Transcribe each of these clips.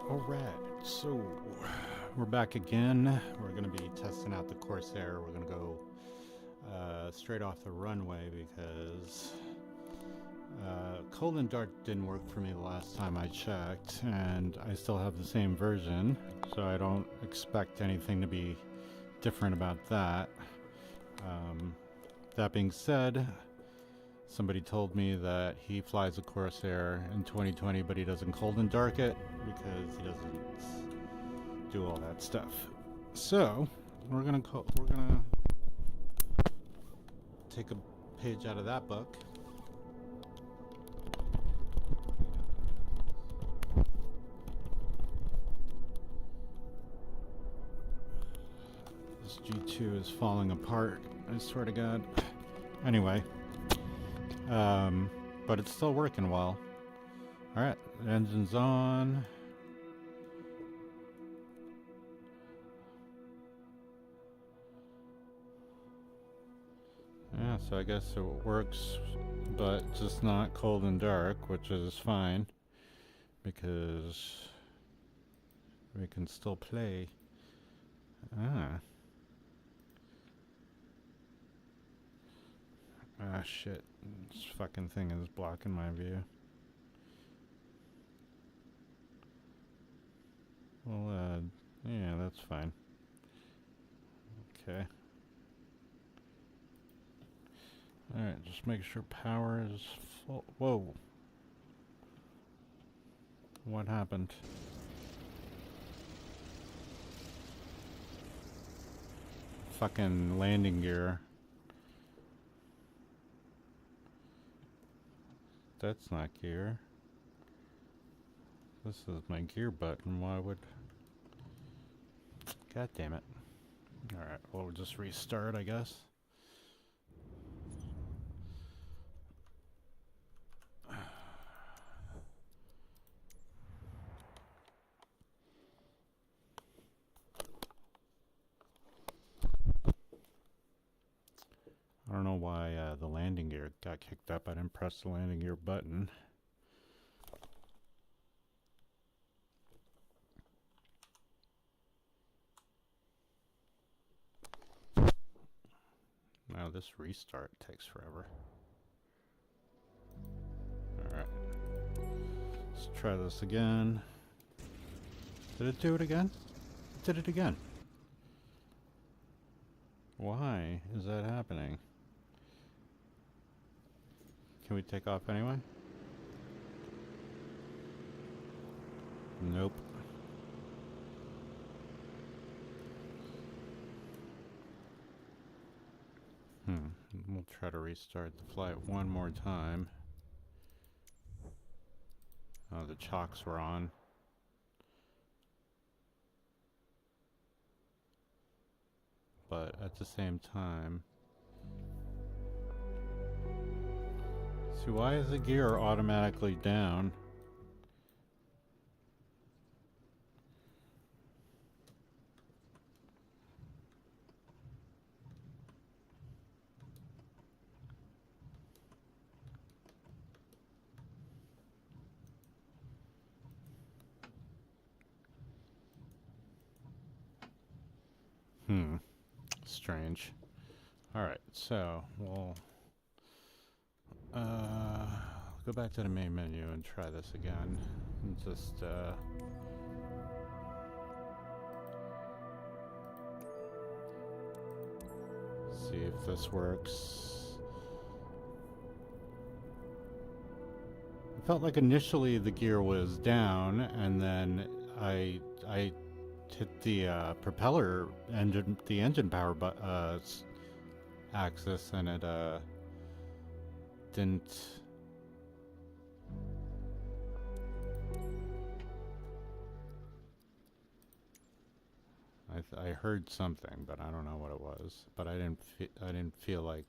Alright, so we're back again. We're going to be testing out the Corsair. We're going to go straight off the runway because cold and dark didn't work for me the last time I checked, and I still have the same version, so I don't expect anything to be different about that. That being said, somebody told me that he flies a Corsair in 2020, but he doesn't cold and dark it because he doesn't do all that stuff. So we're gonna take a page out of that book. This G2 is falling apart, I swear to God. Anyway. But it's still working well. Alright, the engine's on. Yeah, so I guess it works, but just not cold and dark, which is fine, because we can still play. Ah, shit. This fucking thing is blocking my view. Well, yeah, that's fine. Okay. Alright, just make sure power is full. Whoa. What happened? Fucking landing gear. That's not gear. This is my gear button. Why would... God damn it. Alright, well, we'll just restart, I guess. I don't know why the landing gear got kicked up. I didn't press the landing gear button. Now this restart takes forever. Alright. Let's try this again. Did it do it again? It did it again. Why is that happening? Can we take off anyway? Nope. We'll try to restart the flight one more time. Oh, the chocks were on. But at the same time... See, why is the gear automatically down? Strange. Alright, so we'll go back to the main menu and try this again. And just see if this works. It felt like initially the gear was down, and then I hit the propeller engine, the engine power axis, and it didn't. I heard something, but I don't know what it was. But I didn't feel like.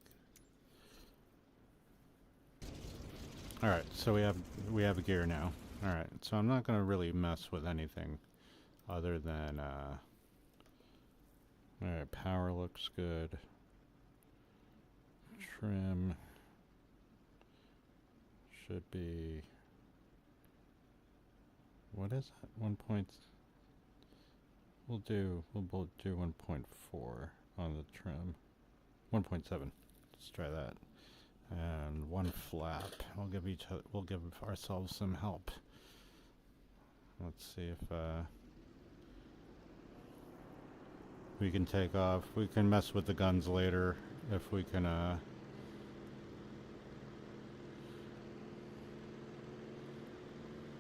All right, so we have a gear now. All right, so I'm not gonna really mess with anything other than all right, power looks good. Trim should be what is it? 1 point. We'll both do 1.4 on the trim. 1.7. Let's try that. And one flap. We'll give ourselves some help. Let's see if we can take off. We can mess with the guns later if we can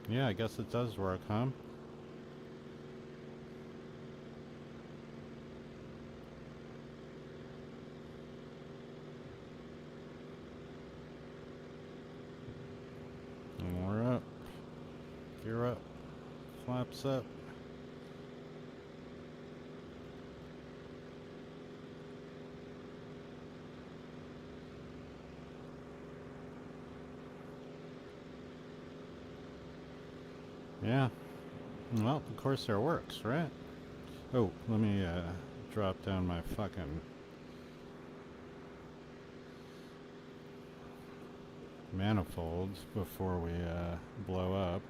yeah, I guess it does work, huh? And we're up. Gear up. Flaps up. Yeah. Well, the Corsair works, right? Oh, let me drop down my fucking manifolds before we blow up.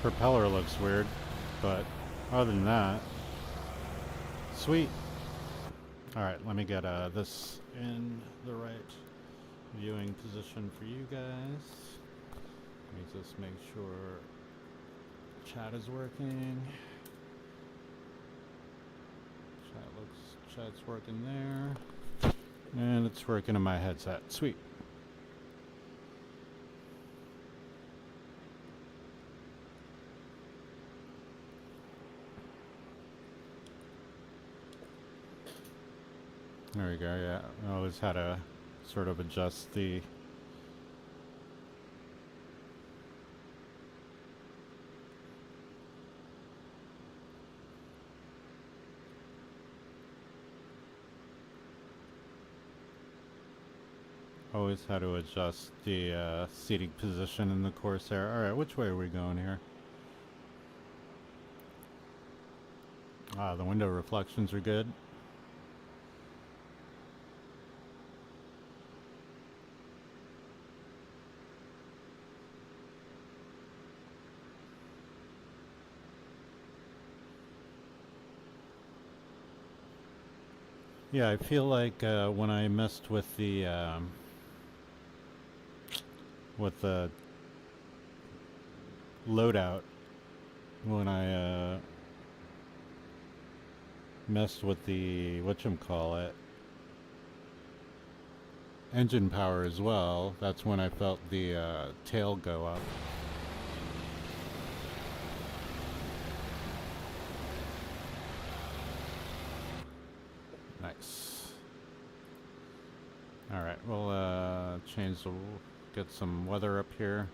Propeller looks weird, but other than that, sweet. Alright, let me get this in the right viewing position for you guys. Let me just make sure chat is working. Chat's working there. And it's working in my headset. Sweet. There we go, yeah. I always had to sort of adjust the seating position in the Corsair. Alright, which way are we going here? Ah, the window reflections are good. Yeah, I feel like when I messed with the loadout, when I messed with the whatchamacallit engine power as well, that's when I felt the tail go up. Nice. Alright, we'll get some weather up here.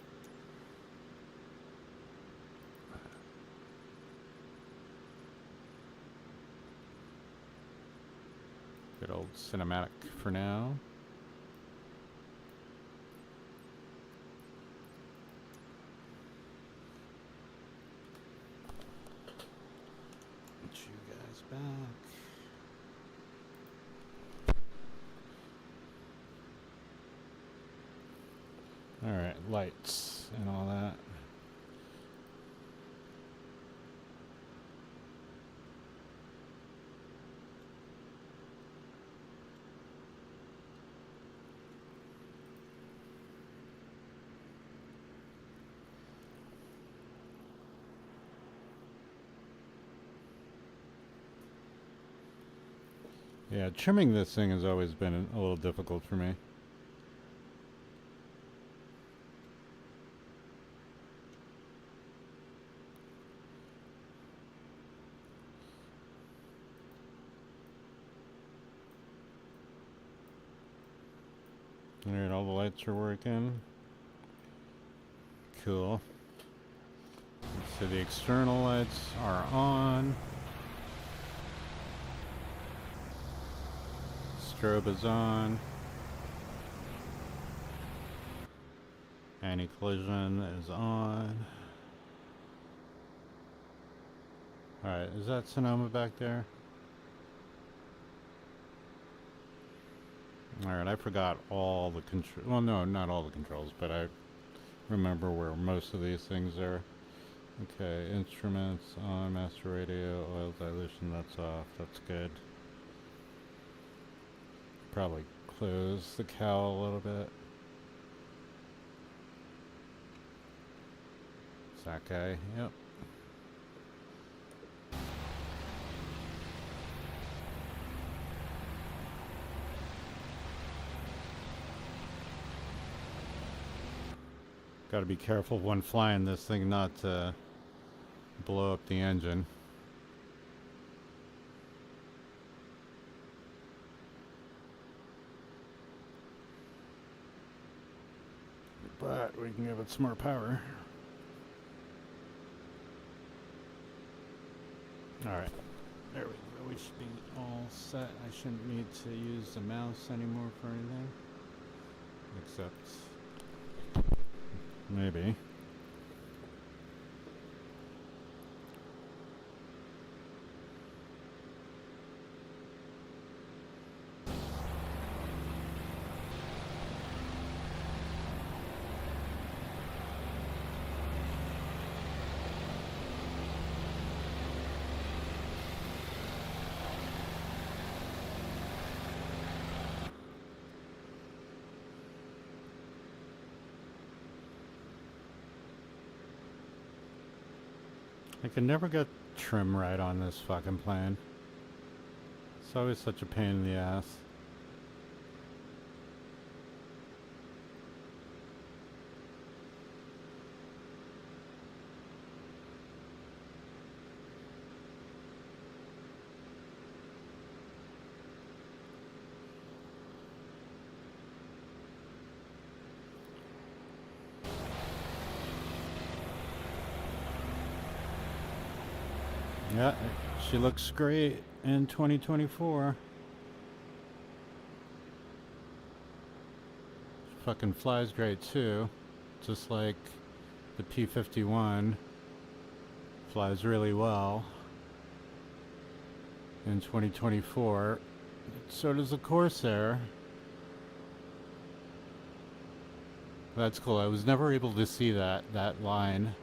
Good old cinematic for now. Get you guys back. Alright, lights and all that. Yeah, trimming this thing has always been a little difficult for me. Alright, all the lights are working. Cool. So the external lights are on. Strobe is on. Anti-collision is on. Alright, is that Sonoma back there? Alright, I forgot all the controls. Well, no, not all the controls, but I remember where most of these things are. Okay, instruments on, master radio, oil dilution, that's off, that's good. Probably close the cowl a little bit. It's that guy, yep. Got to be careful when flying this thing not to blow up the engine. But we can give it some more power. Alright, there we go. We should be all set. I shouldn't need to use the mouse anymore for anything. Except maybe. I can never get trim right on this fucking plane. It's always such a pain in the ass. Yeah, she looks great in 2024. She fucking flies great too. Just like the P-51 flies really well in 2024. So does the Corsair. That's cool. I was never able to see that line,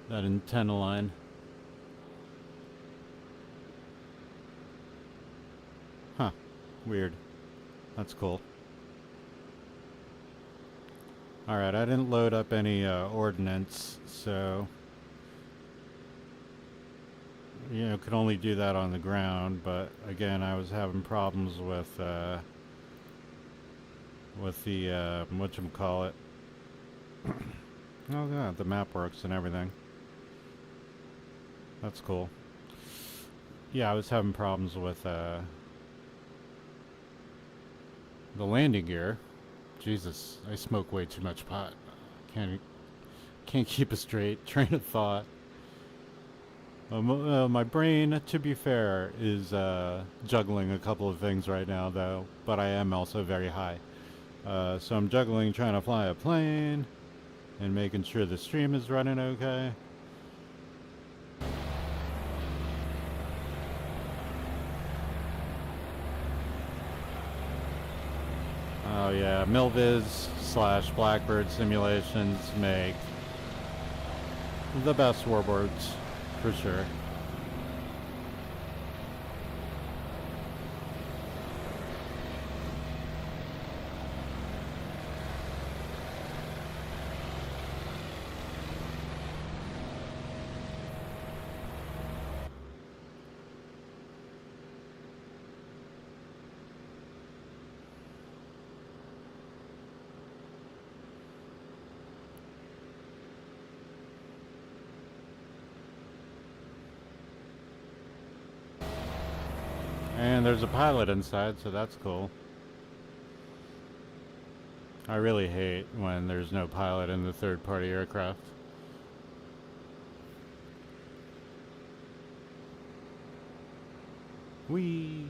that antenna line. Huh. Weird. That's cool. Alright, I didn't load up any ordnance, so you know, could only do that on the ground, but again, I was having problems with the whatchamacallit. Oh yeah, the map works and everything. That's cool. Yeah, I was having problems with the landing gear. Jesus, I smoke way too much pot. Can't keep a straight train of thought. My brain, to be fair, is juggling a couple of things right now, though. But I am also very high. So I'm juggling trying to fly a plane and making sure the stream is running okay. Oh yeah, Milviz / Blackbird simulations make the best warboards, for sure. And there's a pilot inside, so that's cool. I really hate when there's no pilot in the third-party aircraft. Whee!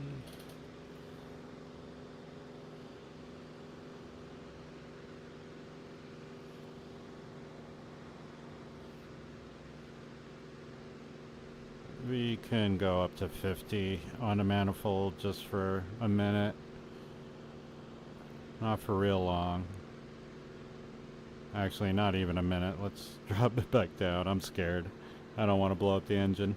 We can go up to 50 on a manifold just for a minute. Not for real long. Actually, not even a minute. Let's drop it back down. I'm scared. I don't want to blow up the engine.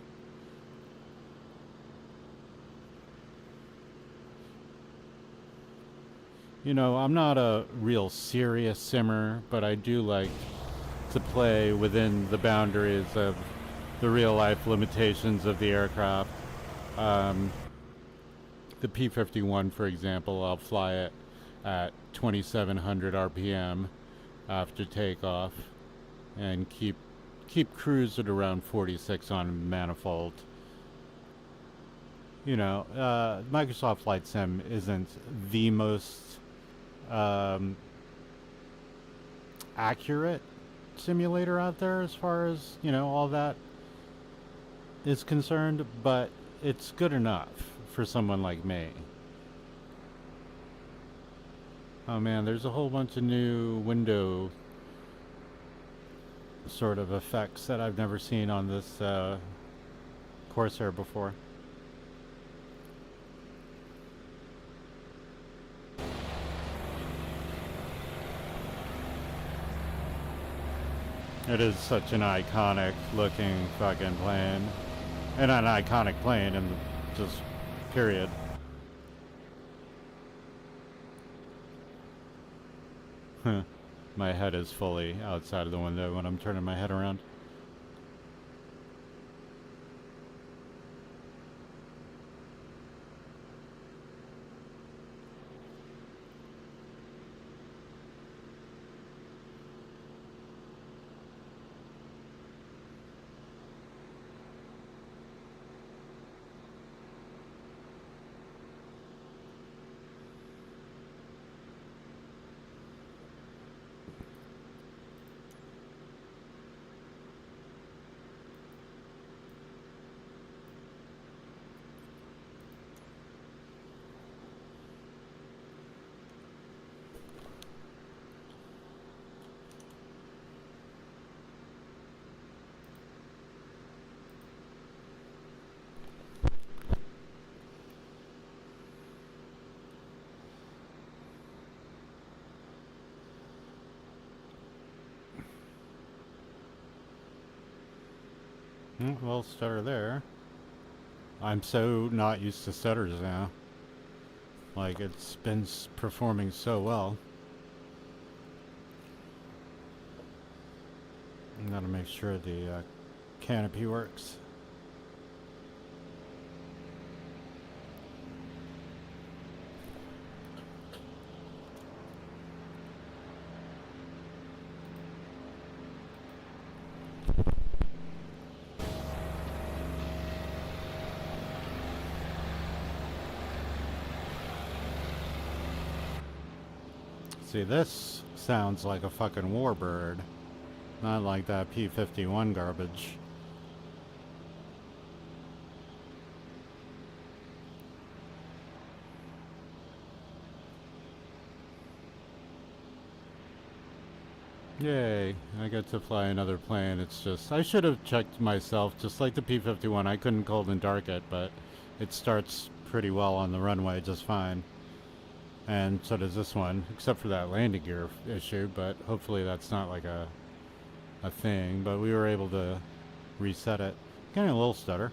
You know, I'm not a real serious simmer, but I do like to play within the boundaries of the real life limitations of the aircraft. The P-51, for example, I'll fly it at 2700 RPM after takeoff and keep cruise at around 46 on manifold. You know, Microsoft Flight Sim isn't the most accurate simulator out there as far as, you know, all that is concerned, but it's good enough for someone like me. Oh man, there's a whole bunch of new window sort of effects that I've never seen on this Corsair before. It is such an iconic looking fucking plane. And an iconic plane in just period. Huh. My head is fully outside of the window when I'm turning my head around. Well, stutter there. I'm so not used to stutters now. Like, it's been performing so well. I gotta make sure the canopy works. See, this sounds like a fucking warbird. Not like that P-51 garbage. Yay, I get to fly another plane. It's just, I should have checked myself, just like the P-51. I couldn't cold and dark it, but it starts pretty well on the runway just fine. And so does this one, except for that landing gear issue, but hopefully that's not like a thing. But we were able to reset it. Getting a little stutter,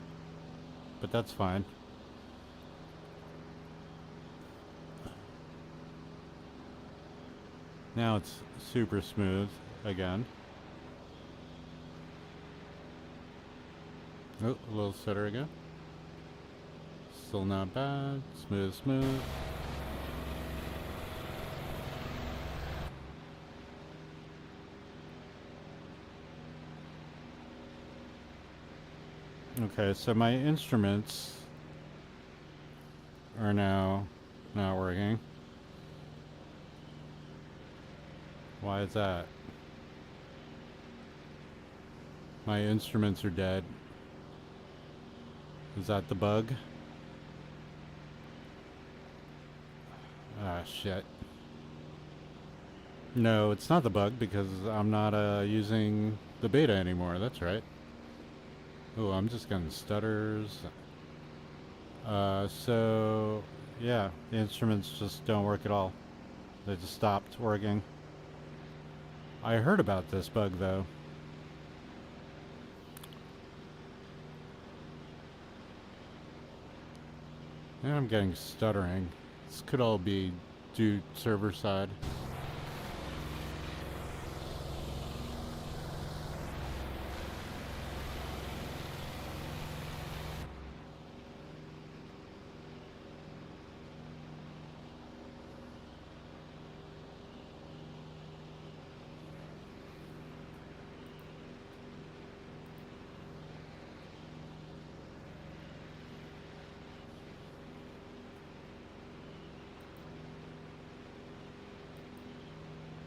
but that's fine. Now it's super smooth again. Oh, a little stutter again. Still not bad. Smooth, smooth. Okay, so my instruments are now not working. Why is that? My instruments are dead. Is that the bug? Ah, shit. No, it's not the bug because I'm not using the beta anymore. That's right. Oh, I'm just getting stutters. So, yeah, the instruments just don't work at all. They just stopped working. I heard about this bug, though. And I'm getting stuttering. This could all be due server side.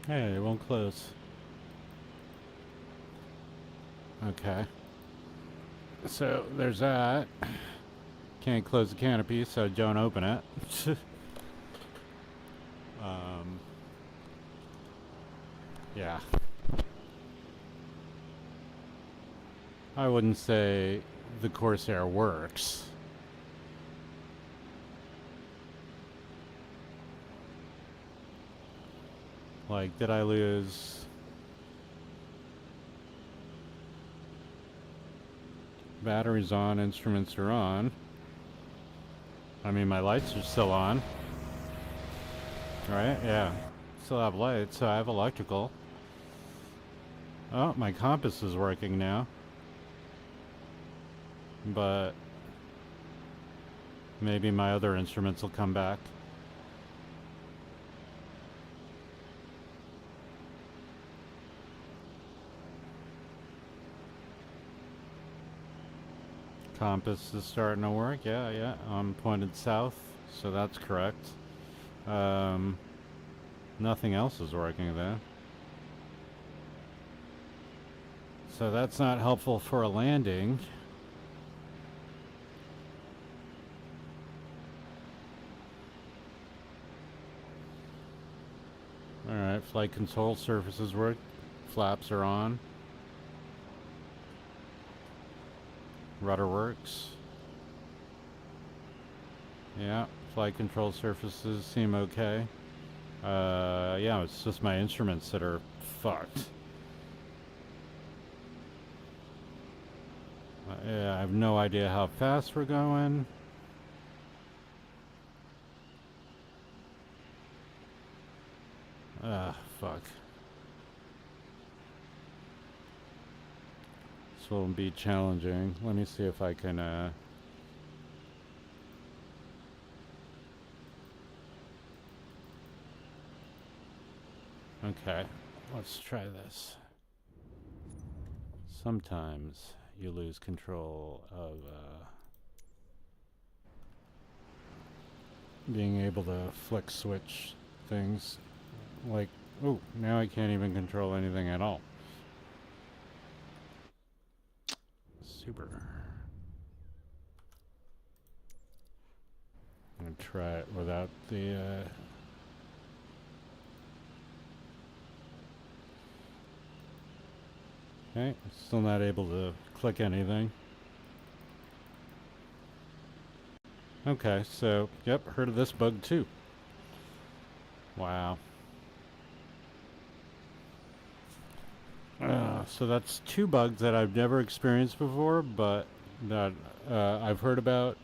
Hey, it won't close. Okay. So there's that. Can't close the canopy, so don't open it. Yeah. I wouldn't say the Corsair works. Like, did I lose... Batteries on, instruments are on. I mean, my lights are still on. Right? Yeah. Still have lights, so I have electrical. Oh, my compass is working now. But maybe my other instruments will come back. Compass is starting to work. Yeah. I'm pointed south, so that's correct. Nothing else is working though. So that's not helpful for a landing. Alright, flight control surfaces work. Flaps are on. Rudder works. Yeah, flight control surfaces seem okay. Yeah, it's just my instruments that are fucked. Yeah, I have no idea how fast we're going. Fuck. This will be challenging. Let me see if I can, Okay, let's try this. Sometimes you lose control of, being able to flick switch things. Like, oh, now I can't even control anything at all. Super. I'm gonna try it without the, Okay, still not able to click anything. Okay, so, yep, heard of this bug too. Wow. So that's two bugs that I've never experienced before, but that I've heard about,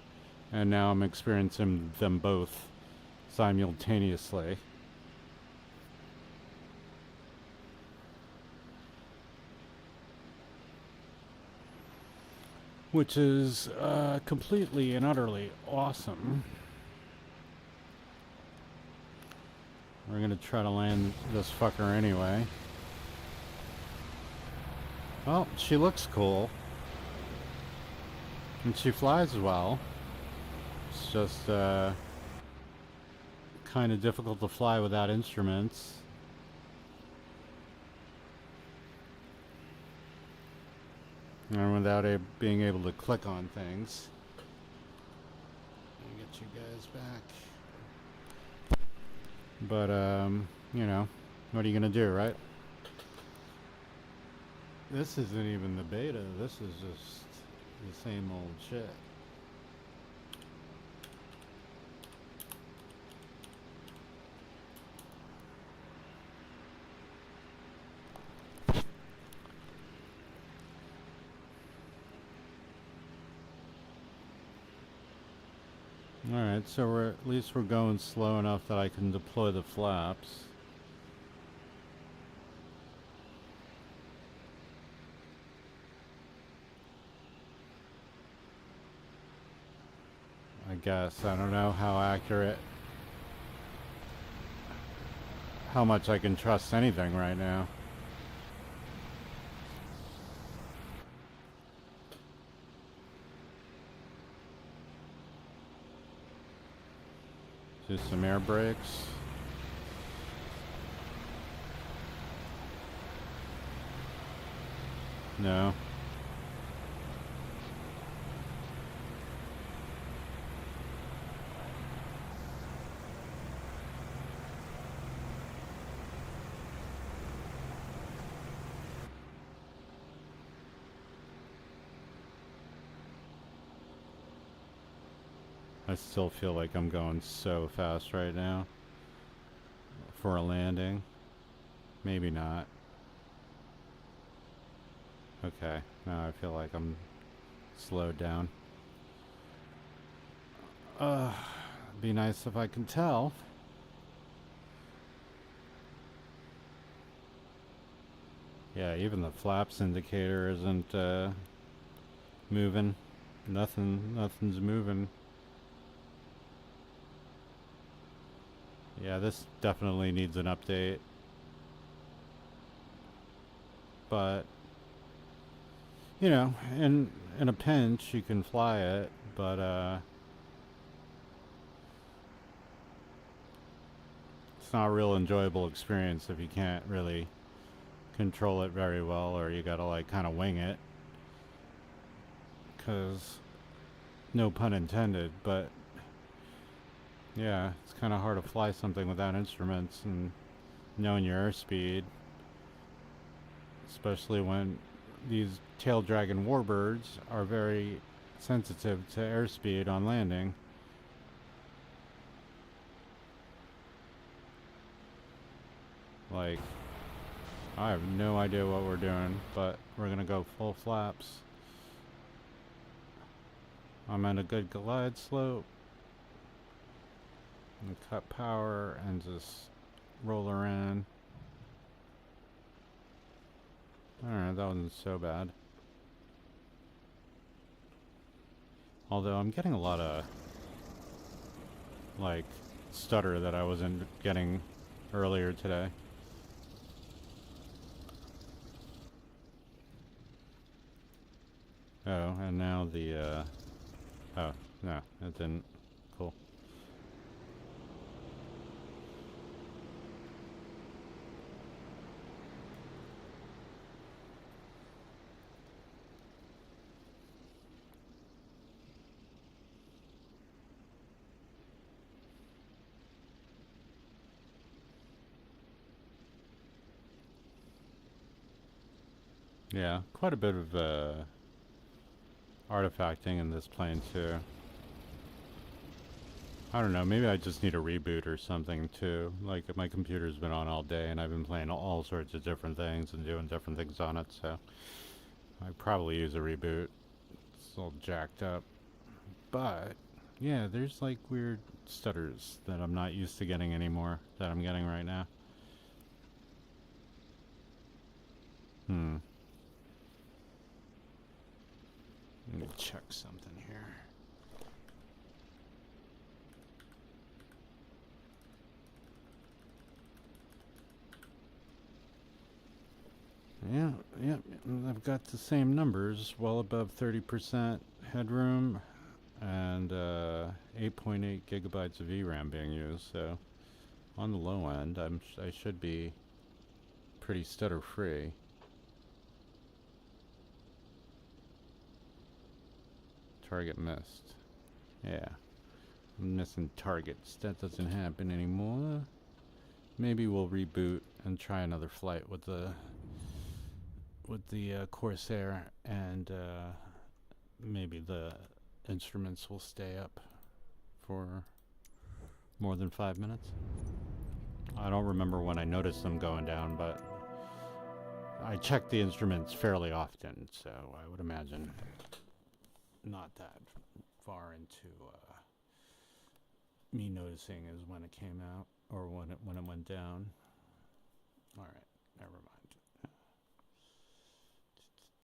and now I'm experiencing them both simultaneously. Which is completely and utterly awesome. We're gonna try to land this fucker anyway. Well, she looks cool. And she flies well. It's just kind of difficult to fly without instruments. And without being able to click on things. Let me get you guys back. But, you know, what are you gonna do, right? This isn't even the beta. This is just the same old shit. Alright, so at least we're going slow enough that I can deploy the flaps. I guess. I don't know how accurate, how much I can trust anything right now. Just some air brakes. No. I still feel like I'm going so fast right now for a landing. Maybe not. Okay, now I feel like I'm slowed down. Be nice if I can tell. Yeah, even the flaps indicator isn't moving. Nothing's moving. Yeah, this definitely needs an update. But you know, in a pinch you can fly it, but it's not a real enjoyable experience if you can't really control it very well, or you gotta like kind of wing it. Cause no pun intended, but yeah, it's kind of hard to fly something without instruments and knowing your airspeed, especially when these tail dragon warbirds are very sensitive to airspeed on landing. Like, I have no idea what we're doing, but we're gonna go full flaps. I'm at a good glide slope. And cut power and just roll her in. Alright, that wasn't so bad. Although I'm getting a lot of like stutter that I wasn't getting earlier today. Oh, and now the oh, no, it didn't. Cool. Yeah, quite a bit of artifacting in this plane too. I don't know, maybe I just need a reboot or something too. Like, my computer's been on all day and I've been playing all sorts of different things and doing different things on it, so I'd probably use a reboot. It's all jacked up. But, yeah, there's like weird stutters that I'm not used to getting anymore, that I'm getting right now. Let me check something here. Yeah, I've got the same numbers, well above 30% headroom and 8.8 gigabytes of VRAM being used, so on the low end, I should be pretty stutter free. Target missed. Yeah, I'm missing targets. That doesn't happen anymore. Maybe we'll reboot and try another flight with the Corsair and maybe the instruments will stay up for more than 5 minutes. I don't remember when I noticed them going down, but I check the instruments fairly often, so I would imagine not that far into me noticing is when it came out, or when it went down. All right, never mind.